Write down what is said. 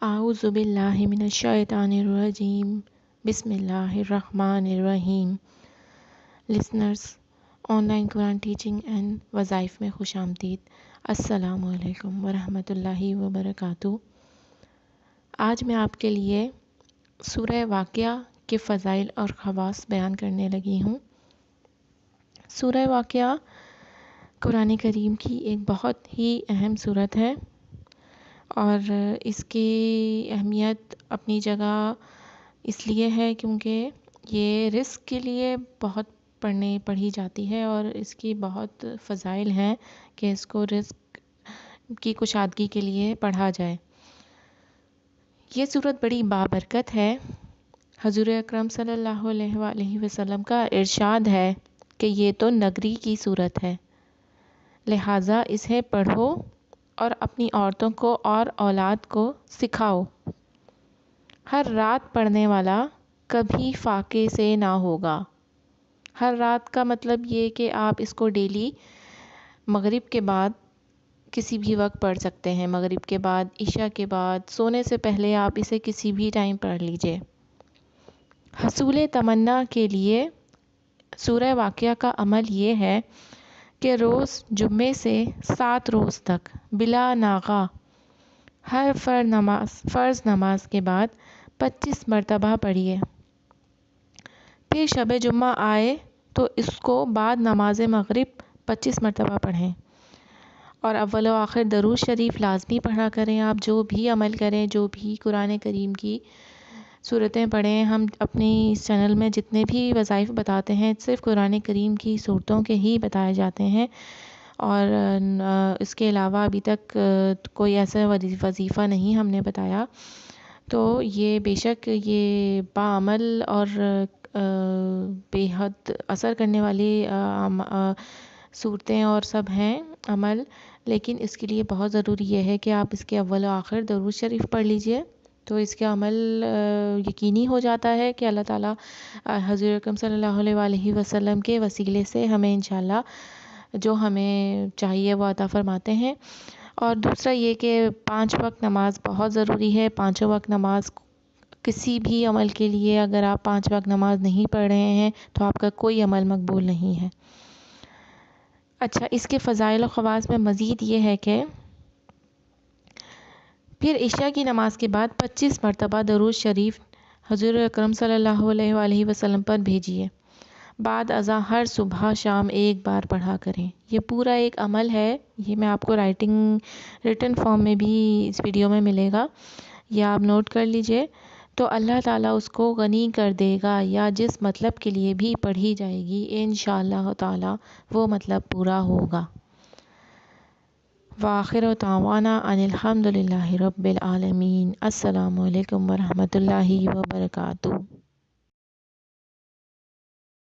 اعوذ باللہ من الشیطان الرجیم بسم اللہ الرحمن الرحیم۔ Listeners, on line Quran teaching and وظائف میں خوش آمدید۔ السلام علیکم ورحمۃ اللہ وبرکاتہ۔ آج میں آپ کے لیے سورہ واقعہ کے فضائل اور خواص بیان کرنے لگی ہوں۔ سورہ واقعہ قرآن کریم کی ایک بہت ہی اہم سورت ہے اور اس کی اہمیت اپنی جگہ اس لیے ہے کیونکہ یہ رزق کے لیے بہت پڑھی جاتی ہے اور اس کی بہت فضائل ہیں کہ اس کو رزق کی کشادگی کے لیے پڑھا جائے۔ یہ سورت بڑی بابرکت ہے۔ حضور اکرم صلی اللہ علیہ وآلہ وسلم کا ارشاد ہے کہ یہ تو نگری کی سورت ہے، لہٰذا اسے پڑھو اور اپنی عورتوں کو اور اولاد کو سکھاؤ۔ ہر رات پڑھنے والا کبھی فاقے سے نہ ہوگا۔ ہر رات کا مطلب یہ کہ آپ اس کو ڈیلی مغرب کے بعد کسی بھی وقت پڑھ سکتے ہیں، مغرب کے بعد، عشاء کے بعد، سونے سے پہلے آپ اسے کسی بھی ٹائم پڑھ لیجئے۔ حصول تمنا کے لیے سورہ واقعہ کا عمل یہ ہے کہ روز جمعے سے 7 روز تک بلا ناغہ ہر فرض نماز کے بعد 25 مرتبہ پڑھیے۔ پھر شب جمعہ آئے تو اس کو بعد نماز مغرب 25 مرتبہ پڑھیں، اور اول و آخر درود شریف لازمی پڑھا کریں۔ آپ جو بھی عمل کریں، جو بھی قرآن کریم کی صورتیں پڑھیں، ہم اپنی اس چینل میں جتنے بھی وظائف بتاتے ہیں صرف قرآن کریم کی صورتوں کے ہی بتائے جاتے ہیں، اور اس کے علاوہ ابھی تک کوئی ایسا وظیفہ نہیں ہم نے بتایا۔ تو یہ بے شک یہ باعمل اور بے حد اثر کرنے والی صورتیں اور سب ہیں عمل، لیکن اس کے لیے بہت ضروری یہ ہے کہ آپ اس کے اول و آخر درود شریف پڑھ لیجئے، تو اس کا عمل یقینی ہو جاتا ہے کہ اللہ تعالیٰ حضور اکرم صلی اللہ علیہ وآلہ وسلم کے وسیلے سے ہمیں انشاءاللہ جو ہمیں چاہیے وہ عطا فرماتے ہیں۔ اور دوسرا یہ کہ 5 وقت نماز بہت ضروری ہے۔ 5 وقت نماز کسی بھی عمل کے لیے اگر آپ 5 وقت نماز نہیں پڑھ رہے ہیں تو آپ کا کوئی عمل مقبول نہیں ہے۔ اچھا، اس کے فضائل و خواص میں مزید یہ ہے کہ پھر عشاء کی نماز کے بعد 25 مرتبہ درود شریف حضور اکرم صلی اللہ علیہ وآلہ وسلم پر بھیجیے۔ بعد ازاں ہر صبح شام ایک بار پڑھا کریں۔ یہ پورا ایک عمل ہے، یہ میں آپ کو ریٹن فارم میں بھی اس ویڈیو میں ملے گا، یا آپ نوٹ کر لیجئے، تو اللہ تعالیٰ اس کو غنی کر دے گا، یا جس مطلب کے لیے بھی پڑھی جائے گی انشاءاللہ تعالیٰ وہ مطلب پورا ہوگا۔ وآخر دعوانا ان الحمد للہ رب العالمین۔ السلام علیکم ورحمۃ اللہ وبرکاتہ۔